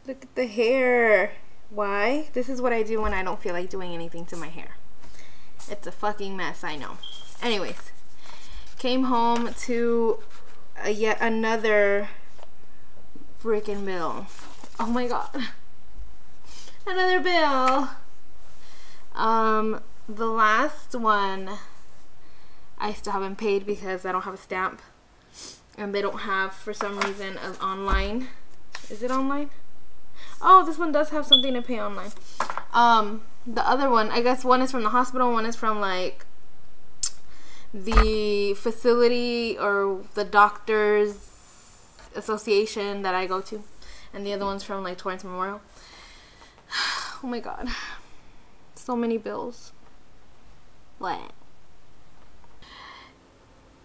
Look at the hair. Why? This is what I do when I don't feel like doing anything to my hair. It's a fucking mess, I know. Anyways, came home to yet another freaking bill. Oh my god. Another bill. The last one I still haven't paid because I don't have a stamp. And they don't have, for some reason, an online. Is it online? Oh, this one does have something to pay online. The other one, I guess one is from the hospital, one is from like the facility or the doctors association that I go to. And the other one's from like Torrance Memorial. Oh my god. So many bills. What?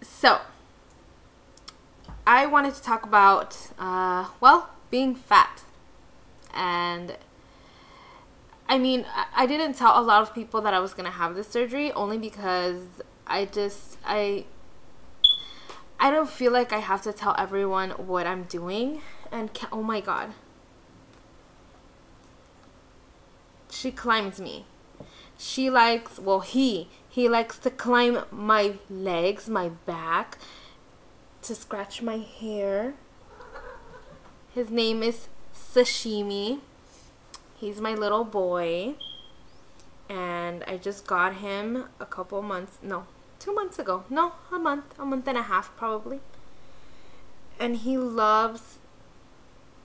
So, I wanted to talk about, well, being fat. And I mean, I didn't tell a lot of people that I was going to have this surgery only because I don't feel like I have to tell everyone what I'm doing. And oh my god. She climbs me. She likes, well, he likes to climb my legs, my back, to scratch my hair. His name is Sashimi. He's my little boy. And I just got him a couple months, no, 2 months ago. No, a month and a half probably. And he loves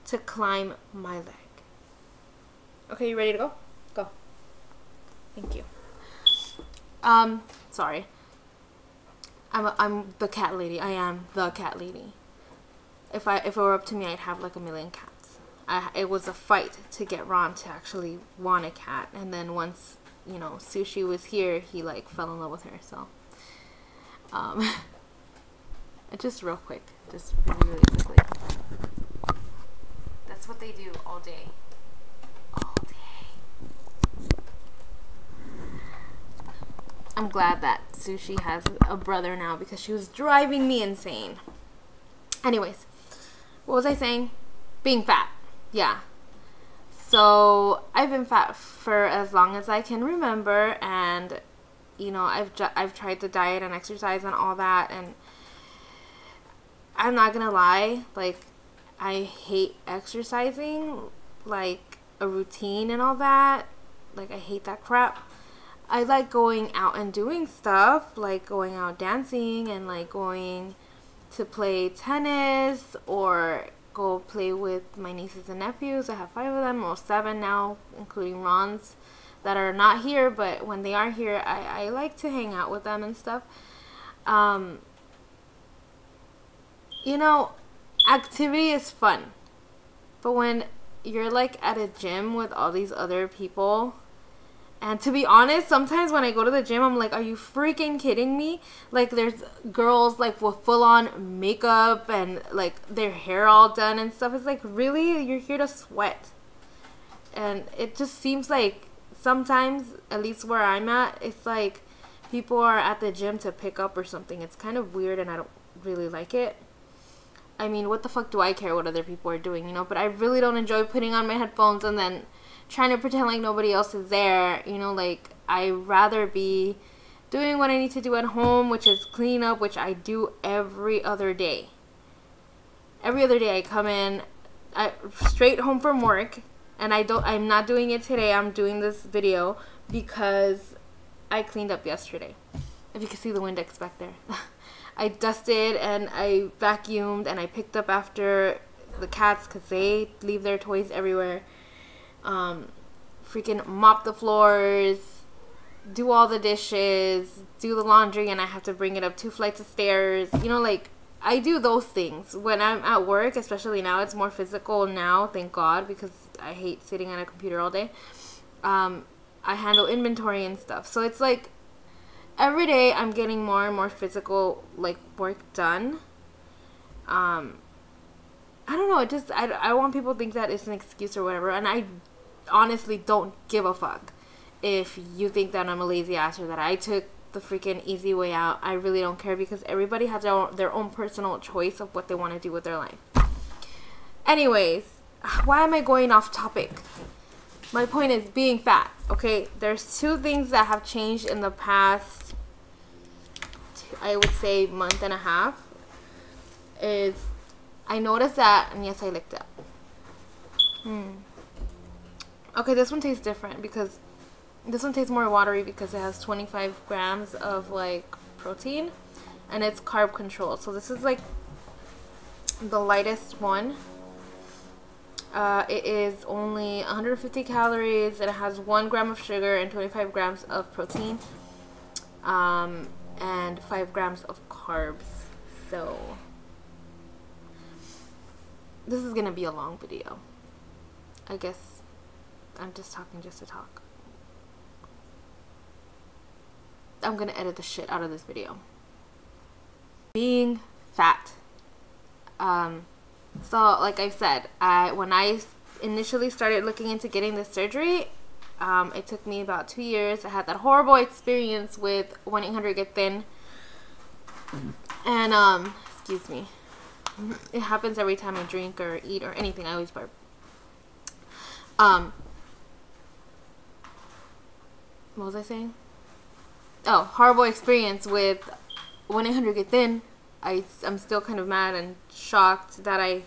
to climb my leg. Okay, you ready to go? Go. Thank you. Sorry. I'm the cat lady. I am the cat lady. If it were up to me, I'd have like a million cats. It was a fight to get Ron to actually want a cat, and then once, you know, Sushi was here, he like fell in love with her. So, just real quick, just really quickly. That's what they do all day. All day. I'm glad that Sushi has a brother now because she was driving me insane. Anyways, what was I saying? Being fat. Yeah. So I've been fat for as long as I can remember, and you know, I've tried to diet and exercise and all that, and I'm not gonna lie, like I hate exercising, like a routine and all that. Like I hate that crap. I like going out and doing stuff, like going out dancing and like going to play tennis or go play with my nieces and nephews. I have 5 of them, or 7 now, including Ron's, that are not here, but when they are here, I like to hang out with them and stuff. You know, activity is fun, but when you're like at a gym with all these other people, and to be honest, sometimes when I go to the gym, I'm like, are you freaking kidding me? Like, there's girls, like, with full-on makeup and, like, their hair all done and stuff. It's like, really? You're here to sweat. And it just seems like sometimes, at least where I'm at, it's like people are at the gym to pick up or something. It's kind of weird, and I don't really like it. I mean, what the fuck do I care what other people are doing, you know? But I really don't enjoy putting on my headphones and then trying to pretend like nobody else is there, you know, like, I'd rather be doing what I need to do at home, which is clean up, which I do every other day. Every other day I come in, straight home from work, and I'm not doing it today, I'm doing this video because I cleaned up yesterday. If you can see the Windex back there. I dusted and I vacuumed and I picked up after the cats because they leave their toys everywhere. Freaking mop the floors, do all the dishes, do the laundry, and I have to bring it up 2 flights of stairs. You know, like, I do those things when I'm at work, especially now. It's more physical now, thank God, because I hate sitting at a computer all day. I handle inventory and stuff. So it's like every day I'm getting more and more physical, like, work done. I don't know, it just, I want people to think that it's an excuse or whatever, and I honestly don't give a fuck if you think that I'm a lazy ass or that I took the freaking easy way out. I really don't care because everybody has their own personal choice of what they want to do with their life. Anyways, why am I going off topic? My point is being fat, okay? There's two things that have changed in the past, I would say, month and a half. Is I noticed that, and yes, I licked it. Okay, this one tastes different because this one tastes more watery because it has 25 grams of like protein and it's carb controlled. So this is like the lightest one. It is only 150 calories and it has 1 gram of sugar and 25 grams of protein, and 5 grams of carbs. So this is gonna be a long video. I guess I'm just talking just to talk. I'm gonna edit the shit out of this video. Being fat. So like I said, when I initially started looking into getting this surgery, it took me about 2 years. I had that horrible experience with 1-800-GET-THIN. And, excuse me. It happens every time I drink or eat or anything. I always burp. What was I saying? Oh, horrible experience with 1-800-GET-THIN. I'm still kind of mad and shocked that I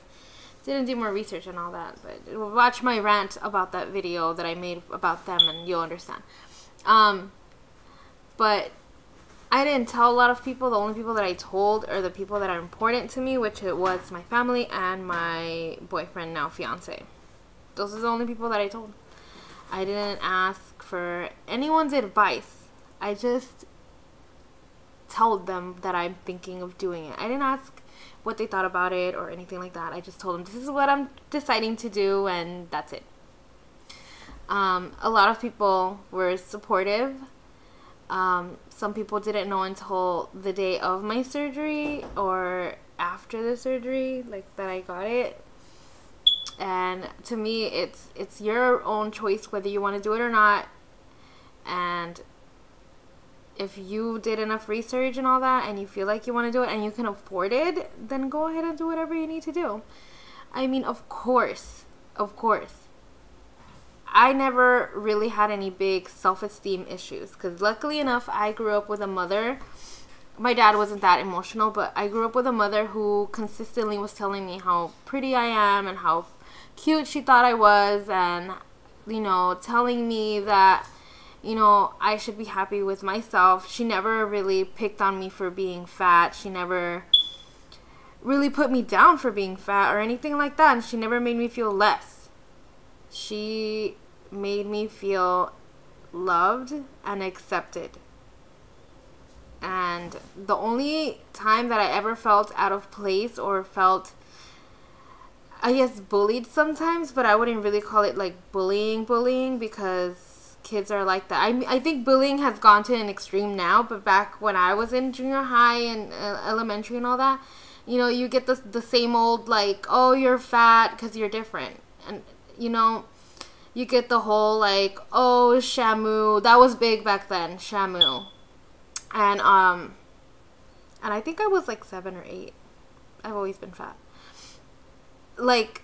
didn't do more research and all that. But watch my rant about that video that I made about them and you'll understand. But I didn't tell a lot of people. The only people that I told are the people that are important to me, which it was my family and my boyfriend, now fiance. Those are the only people that I told. I didn't ask for anyone's advice. I just told them that I'm thinking of doing it. I didn't ask what they thought about it or anything like that. I just told them this is what I'm deciding to do and that's it. A lot of people were supportive. Some people didn't know until the day of my surgery or after the surgery, like that I got it. And to me, it's your own choice whether you want to do it or not. And if you did enough research and all that and you feel like you want to do it and you can afford it, then go ahead and do whatever you need to do. I mean, of course. I never really had any big self-esteem issues because luckily enough, I grew up with a mother. My dad wasn't that emotional, but I grew up with a mother who consistently was telling me how pretty I am and how cute she thought I was, and, you know, telling me that, you know, I should be happy with myself. She never really picked on me for being fat. She never really put me down for being fat or anything like that. And she never made me feel less. She made me feel loved and accepted. And the only time that I ever felt out of place or felt, I guess, bullied sometimes, but I wouldn't really call it like bullying because kids are like that. I think bullying has gone to an extreme now, but back when I was in junior high and elementary and all that, you know, you get the same old like, oh, you're fat because you're different. And, you know, you get the whole like, oh, Shamu. That was big back then, Shamu. And I think I was like 7 or 8. I've always been fat. Like,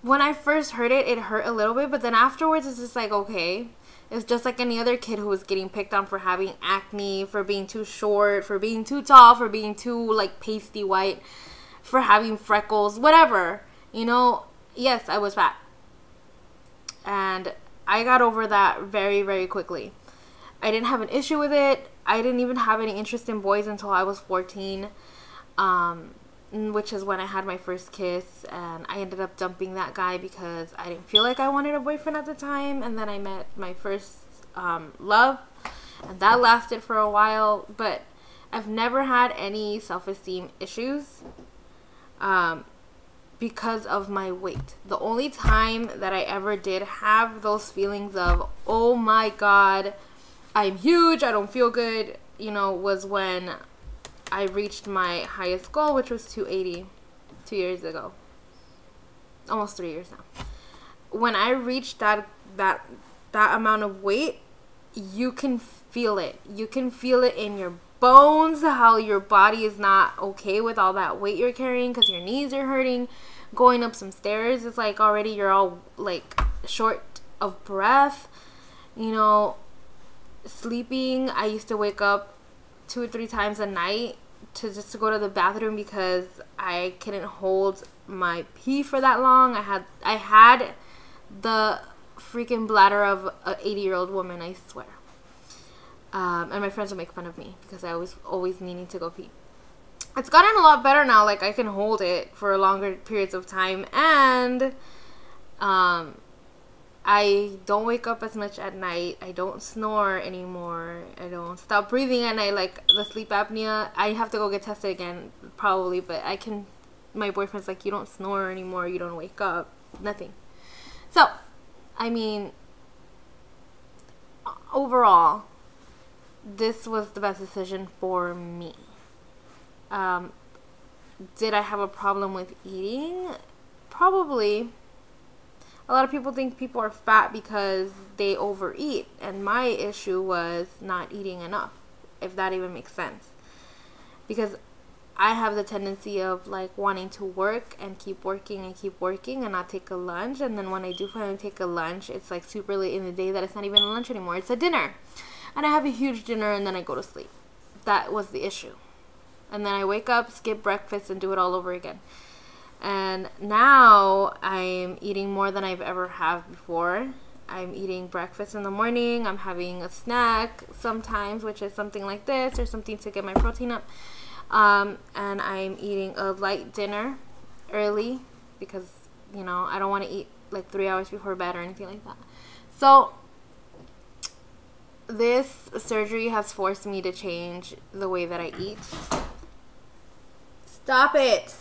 when I first heard it, it hurt a little bit, but then afterwards it's just like, okay. It's just like any other kid who was getting picked on for having acne, for being too short, for being too tall, for being too like pasty white, for having freckles, whatever. You know, yes, I was fat. And I got over that very, very quickly. I didn't have an issue with it. I didn't even have any interest in boys until I was 14. Which is when I had my first kiss, and I ended up dumping that guy because I didn't feel like I wanted a boyfriend at the time. And then I met my first love, and that lasted for a while, but I've never had any self-esteem issues because of my weight. The only time that I ever did have those feelings of, oh my god, I'm huge, I don't feel good, you know, was when I reached my highest goal, which was 280 2 years ago. Almost 3 years now. When I reached that amount of weight, you can feel it. You can feel it in your bones, how your body is not okay with all that weight you're carrying because your knees are hurting. Going up some stairs, it's like already you're all like short of breath. You know, sleeping, I used to wake up 2 or 3 times a night to just to go to the bathroom because I couldn't hold my pee for that long. I had the freaking bladder of an 80-year-old woman, I swear. And my friends would make fun of me because I was always needing to go pee. It's gotten a lot better now. Like, I can hold it for longer periods of time, and I don't wake up as much at night. I don't snore anymore. I don't stop breathing at night, like the sleep apnea. I have to go get tested again, probably, but I can. My boyfriend's like, you don't snore anymore. You don't wake up. Nothing. So, I mean, overall, this was the best decision for me. Did I have a problem with eating? Probably. A lot of people think people are fat because they overeat, and my issue was not eating enough, if that even makes sense. Because I have the tendency of like wanting to work and keep working and not take a lunch, and then when I do finally take a lunch, it's like super late in the day that it's not even a lunch anymore, it's a dinner. And I have a huge dinner and then I go to sleep. That was the issue. And then I wake up, skip breakfast, and do it all over again. And now I'm eating more than I've ever have before. I'm eating breakfast in the morning. I'm having a snack sometimes, which is something like this or something to get my protein up. And I'm eating a light dinner early because, you know, I don't want to eat like 3 hours before bed or anything like that. So this surgery has forced me to change the way that I eat. Stop it.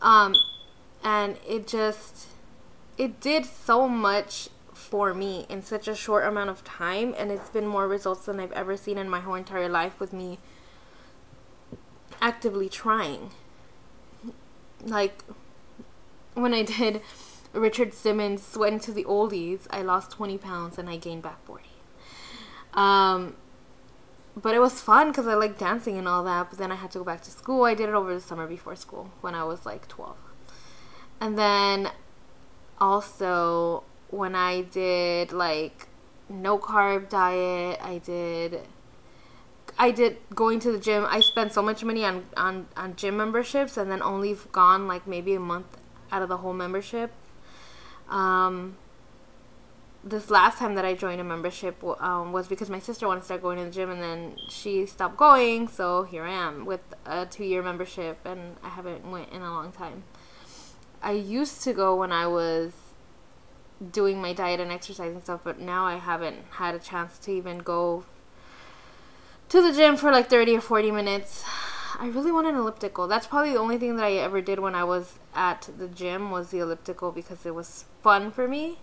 And it did so much for me in such a short amount of time, and it's been more results than I've ever seen in my whole entire life with me actively trying. Like, when I did Richard Simmons' Sweat into the Oldies, I lost 20 pounds and I gained back 40. But it was fun because I like dancing and all that, but then I had to go back to school. I did it over the summer before school when I was like 12. And then also when I did like no carb diet, I did going to the gym. I spent so much money on gym memberships and then only gone like maybe a month out of the whole membership. This last time that I joined a membership was because my sister wanted to start going to the gym, and then she stopped going, so here I am with a 2-year membership, and I haven't went in a long time. I used to go when I was doing my diet and exercise and stuff, but now I haven't had a chance to even go to the gym for like 30 or 40 minutes. I really want an elliptical. That's probably the only thing that I ever did when I was at the gym was the elliptical because it was fun for me.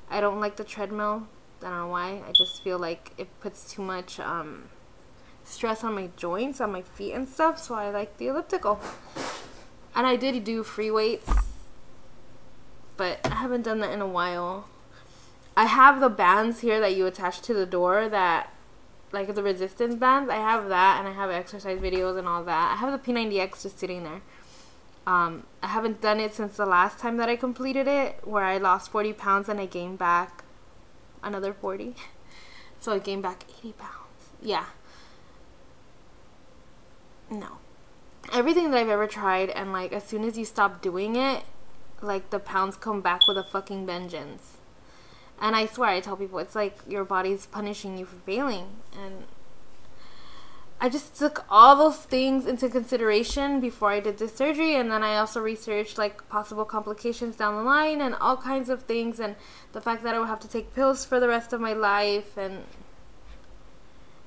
I don't like the treadmill. I don't know why. I just feel like it puts too much stress on my joints, on my feet and stuff, so I like the elliptical. And I did do free weights, but I haven't done that in a while. I have the bands here that you attach to the door, that like the resistance bands. I have that, and I have exercise videos and all that. I have the P90X just sitting there. I haven't done it since the last time that I completed it, where I lost 40 pounds and I gained back another 40. So I gained back 80 pounds. Yeah. No. Everything that I've ever tried, and like as soon as you stop doing it, like the pounds come back with a fucking vengeance. And I swear, I tell people, it's like your body's punishing you for failing. And I just took all those things into consideration before I did this surgery, and then I also researched like possible complications down the line and all kinds of things, and the fact that I would have to take pills for the rest of my life, and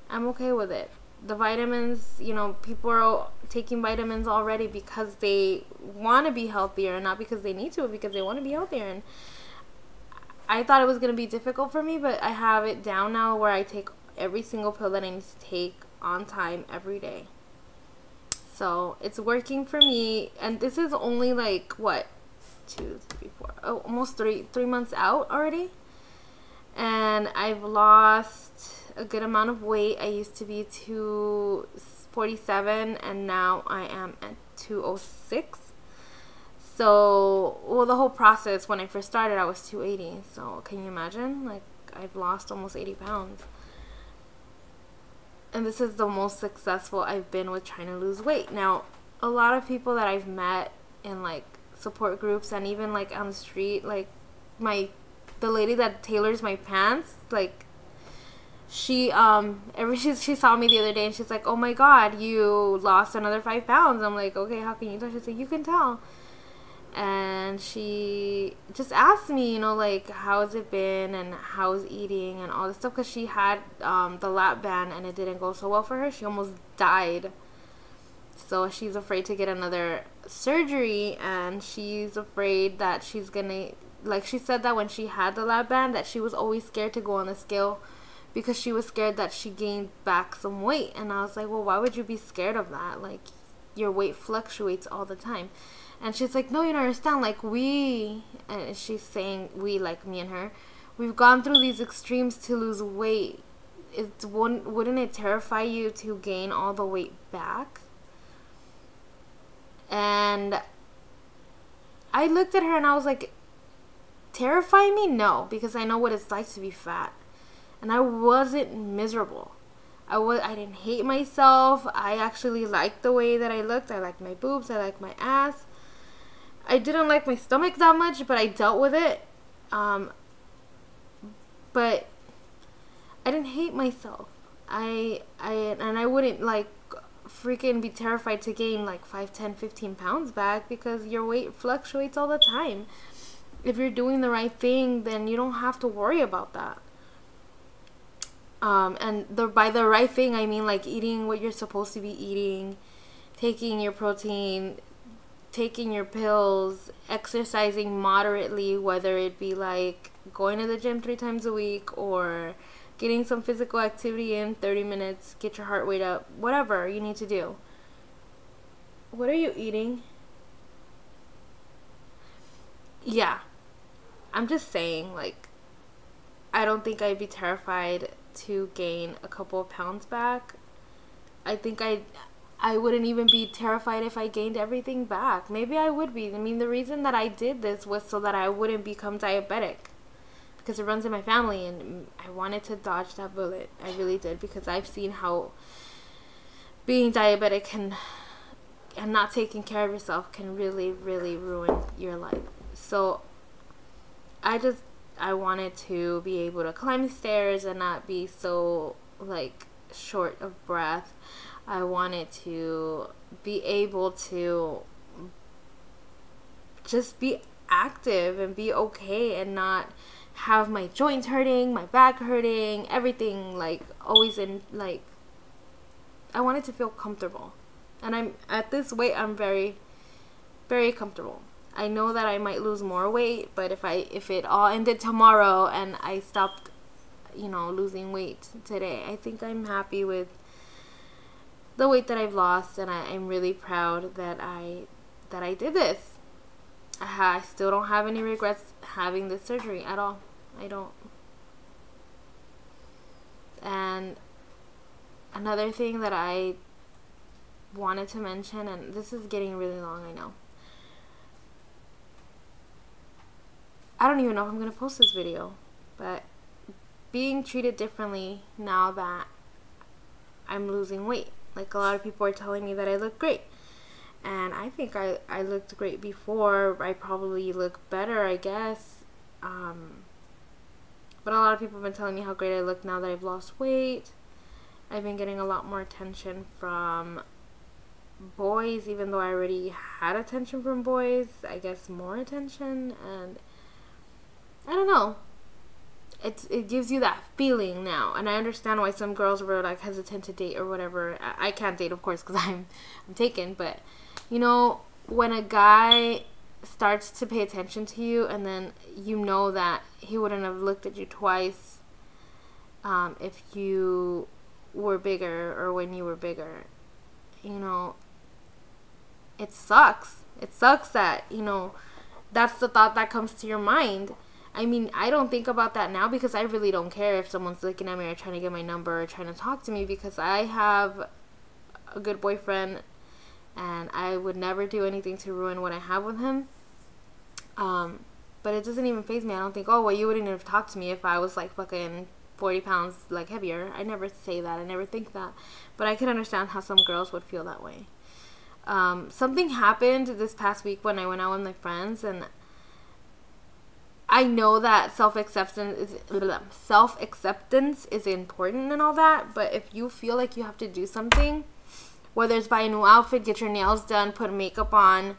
I'm okay with it. The vitamins, you know, people are taking vitamins already because they want to be healthier, and not because they need to, but because they want to be healthier. And I thought it was going to be difficult for me, but I have it down now where I take every single pill that I need to take on time every day. So it's working for me, and this is only like what, 2, 3, 4, almost three months out already, and I've lost a good amount of weight. I used to be 247 and now I am at 206. So, well, the whole process, when I first started, I was 280. So, can you imagine? Like, I've lost almost 80 pounds. And this is the most successful I've been with trying to lose weight. Now, a lot of people that I've met in, like, support groups and even, like, on the street, like, the lady that tailors my pants, like, she saw me the other day and she's like, oh my God, you lost another 5 pounds. I'm like, okay, how can you tell? She's like, you can tell. And she just asked me, you know, like, how's it been and how's eating and all this stuff, because she had the lap band and it didn't go so well for her. She almost died. So she's afraid to get another surgery, and she's afraid that she's gonna, like, she said that when she had the lap band that she was always scared to go on the scale because she was scared that she gained back some weight. And I was like, well, why would you be scared of that? Like, your weight fluctuates all the time. And she's like, no, you don't understand. Like, and she's saying we, like me and her, we've gone through these extremes to lose weight. Wouldn't it terrify you to gain all the weight back? And I looked at her and I was like, terrify me? No, because I know what it's like to be fat. And I wasn't miserable. I didn't hate myself. I actually liked the way that I looked. I liked my boobs. I liked my ass. I didn't like my stomach that much, but I dealt with it. But I didn't hate myself. And I wouldn't, like, freaking be terrified to gain like 5, 10, 15 pounds back, because your weight fluctuates all the time. If you're doing the right thing, then you don't have to worry about that. And by the right thing, I mean like eating what you're supposed to be eating, taking your protein, taking your pills, exercising moderately, whether it be like going to the gym 3 times a week or getting some physical activity in 30 minutes, get your heart rate up, whatever you need to do. What are you eating? Yeah, I'm just saying, like, I don't think I'd be terrified to gain a couple of pounds back. I think I wouldn't even be terrified if I gained everything back. Maybe I would be. I mean, the reason that I did this was so that I wouldn't become diabetic, because it runs in my family, and I wanted to dodge that bullet. I really did, because I've seen how being diabetic and not taking care of yourself can really, really ruin your life. So I wanted to be able to climb the stairs and not be so, like, short of breath. I wanted to be able to just be active and be okay and not have my joints hurting, my back hurting, everything, like, always in, like, I wanted to feel comfortable. And I'm at this weight, I'm very, very comfortable. I know that I might lose more weight, but if it all ended tomorrow and I stopped, you know, losing weight today, I think I'm happy with the weight that I've lost, and I'm really proud that I did this. I still don't have any regrets having this surgery at all. I don't. And another thing that I wanted to mention, and this is getting really long, I know. I don't even know if I'm going to post this video, but being treated differently now that I'm losing weight. Like, a lot of people are telling me that I look great. And I think I looked great before. I probably look better, I guess. But a lot of people have been telling me how great I look now that I've lost weight. I've been getting a lot more attention from boys, even though I already had attention from boys. I guess more attention, and I don't know. It gives you that feeling now, and I understand why some girls were like hesitant to date or whatever. I can't date, of course, because I'm taken. But you know, when a guy starts to pay attention to you, and then you know that he wouldn't have looked at you twice if you were bigger or when you were bigger, you know, it sucks. It sucks that, you know, that's the thought that comes to your mind. I mean, I don't think about that now because I really don't care if someone's looking at me or trying to get my number or trying to talk to me, because I have a good boyfriend and I would never do anything to ruin what I have with him. But it doesn't even faze me. I don't think, oh, well, you wouldn't have talked to me if I was like fucking 40 pounds like heavier. I never say that. I never think that. But I can understand how some girls would feel that way. Something happened this past week when I went out with my friends, and I know that self-acceptance is important and all that, but if you feel like you have to do something, whether it's buy a new outfit, get your nails done, put makeup on,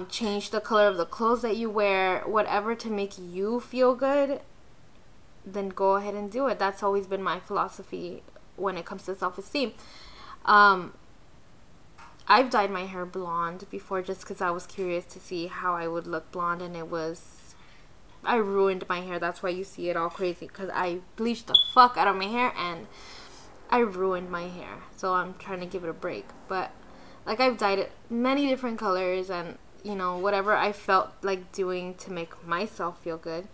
change the color of the clothes that you wear, whatever to make you feel good, then go ahead and do it. That's always been my philosophy when it comes to self-esteem. I've dyed my hair blonde before just because I was curious to see how I would look blonde, and I ruined my hair. That's why you see it all crazy, because I bleached the fuck out of my hair and I ruined my hair. So I'm trying to give it a break. But like, I've dyed it many different colors, and you know, whatever I felt like doing to make myself feel good.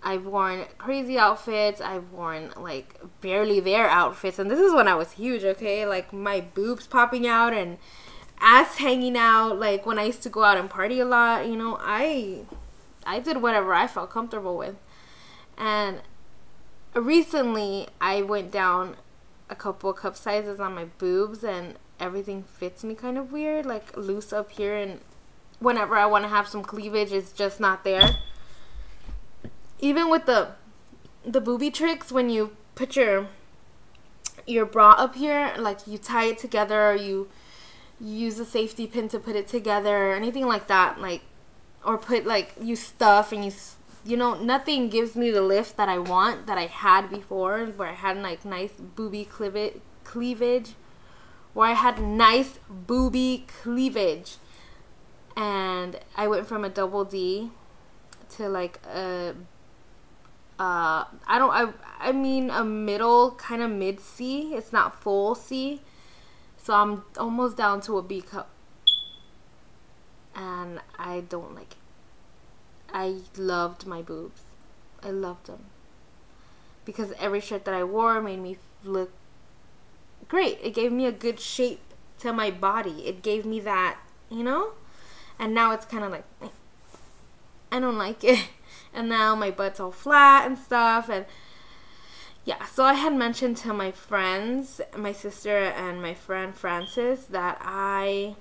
I've worn crazy outfits. I've worn like barely there outfits, and this is when I was huge, okay? Like my boobs popping out and ass hanging out, like when I used to go out and party a lot, you know. I did whatever I felt comfortable with. And recently I went down a couple of cup sizes on my boobs, and everything fits me kind of weird, like loose up here, and whenever I want to have some cleavage, it's just not there. Even with the booby tricks, when you put your bra up here, like you tie it together, or you use a safety pin to put it together, or anything like that, like, or put like, you stuff and you know, nothing gives me the lift that I want, that I had before, where I had like nice booby cleavage, where I had nice booby cleavage. And I went from a double D to like a I mean a middle, kind of mid C. It's not full C, so I'm almost down to a B cup, and I don't like it. I loved my boobs. I loved them because every shirt that I wore made me look great. It gave me a good shape to my body. It gave me that, you know. And now it's kind of like, I don't like it. And now my butt's all flat and stuff. And yeah, so I had mentioned to my friends, my sister and my friend Francis, that I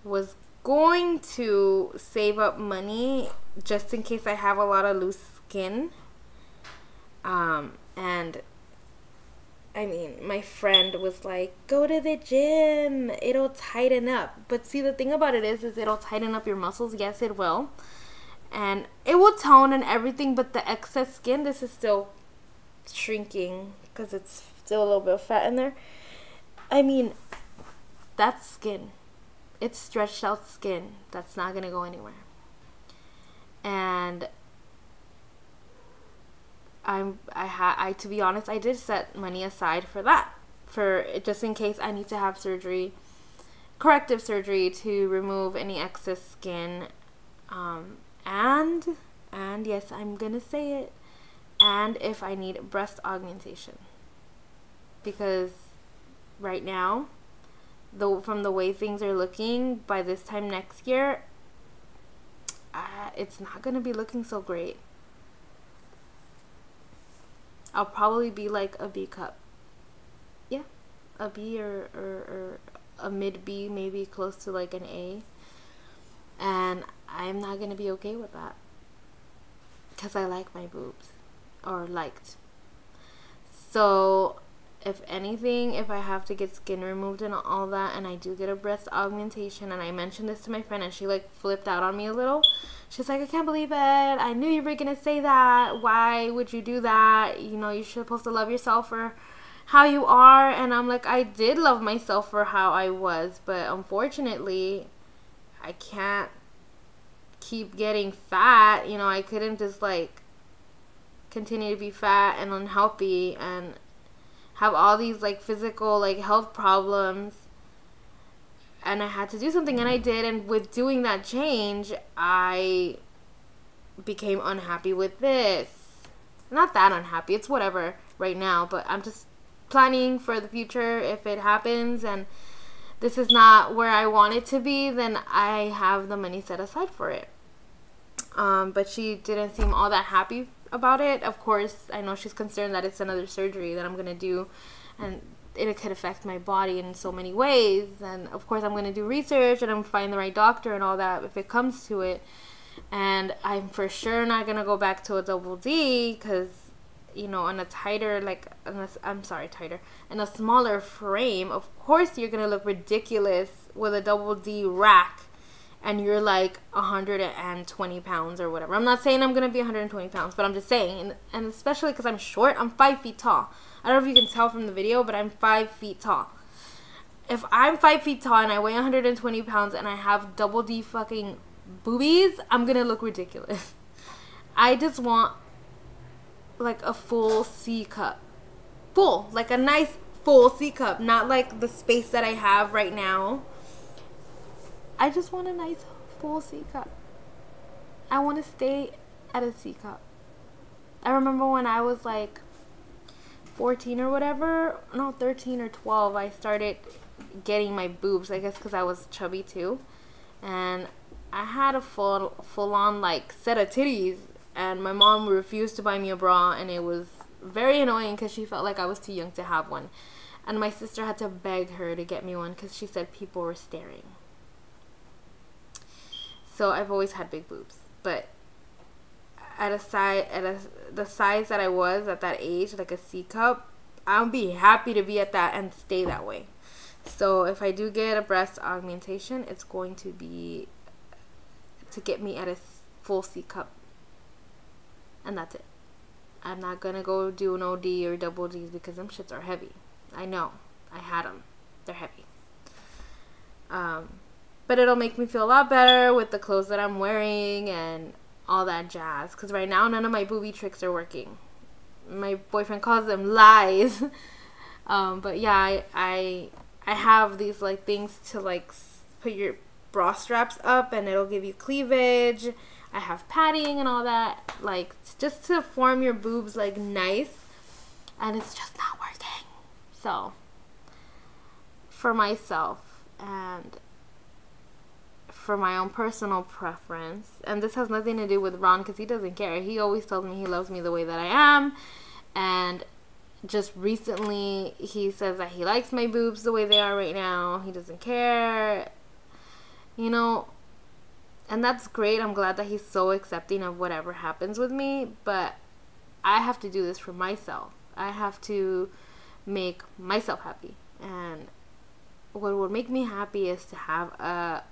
was going to save up money just in case I have a lot of loose skin. And I mean, my friend was like, go to the gym, it'll tighten up. But see, the thing about it is it'll tighten up your muscles. Yes, it will. And it will tone and everything, but the excess skin, this is still shrinking because it's still a little bit of fat in there. I mean, that's skin. It's stretched out skin. That's not going to go anywhere. And to be honest, I did set money aside for that, for just in case I need to have surgery, corrective surgery, to remove any excess skin. And yes, I'm gonna say it, and if I need breast augmentation, because right now, from the way things are looking, by this time next year, it's not gonna be looking so great. I'll probably be like a B cup. Yeah, a B or a mid B, maybe close to like an A. And I'm not going to be okay with that. Because I like my boobs. Or liked. So, if anything, if I have to get skin removed and all that, and I do get a breast augmentation, and I mentioned this to my friend, and she like flipped out on me a little. She's like, I can't believe it. I knew you were going to say that. Why would you do that? You know, you're supposed to love yourself for how you are. And I'm like, I did love myself for how I was. But unfortunately, I can't keep getting fat. You know, I couldn't just like continue to be fat and unhealthy and have all these like physical like health problems. And I had to do something, and I did. And with doing that change, I became unhappy with this. Not that unhappy, it's whatever right now, but I'm just planning for the future. If it happens and this is not where I want it to be, then I have the money set aside for it. But she didn't seem all that happy about it. Of course, I know she's concerned that it's another surgery that I'm going to do, and it could affect my body in so many ways. And of course, I'm going to do research and I'm going to find the right doctor and all that if it comes to it. And I'm for sure not going to go back to a double D because, you know, on a tighter, in a smaller frame, of course you're going to look ridiculous with a double D rack and you're like 120 pounds or whatever. I'm not saying I'm going to be 120 pounds, but I'm just saying, and especially because I'm short, I'm 5 feet tall. I don't know if you can tell from the video, but I'm 5 feet tall. If I'm 5 feet tall and I weigh 120 pounds and I have double D fucking boobies, I'm going to look ridiculous. I just want like a full C cup. Full. Like a nice full C cup. Not like the space that I have right now. I just want a nice full C cup. I want to stay at a C cup. I remember when I was like 14 or whatever, no, 13 or 12, I started getting my boobs, I guess because I was chubby too. And I had a full-on like set of titties, and my mom refused to buy me a bra, and it was very annoying because she felt like I was too young to have one. And my sister had to beg her to get me one because she said people were staring. So I've always had big boobs, but the size that I was at that age, like a C cup, I'll be happy to be at that and stay that way. So if I do get a breast augmentation, it's going to be to get me at a full C cup, and that's it. I'm not gonna go do an OD or double D's because them shits are heavy. I know, I had them, they're heavy. But it'll make me feel a lot better with the clothes that I'm wearing and all that jazz, because right now none of my booby tricks are working. My boyfriend calls them lies. But yeah, I have these like things to like put your bra straps up and it'll give you cleavage. I have padding and all that, like just to form your boobs like nice, and it's just not working. So for myself and for my own personal preference, and this has nothing to do with Ron because he doesn't care. He always tells me he loves me the way that I am, and just recently he says that he likes my boobs the way they are right now. He doesn't care, you know, and that's great. I'm glad that he's so accepting of whatever happens with me, but I have to do this for myself. I have to make myself happy, and what would make me happy is to have a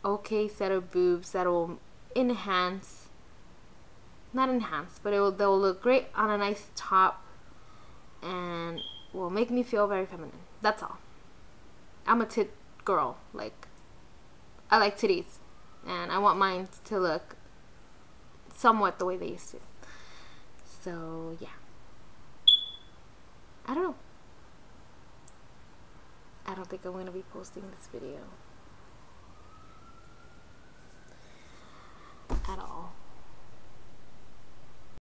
okay set of boobs that will not enhance, but they'll look great on a nice top and will make me feel very feminine. That's all. I'm a tit girl. Like, I like titties, and I want mine to look somewhat the way they used to. So yeah, I don't know. I don't think I'm going to be posting this video.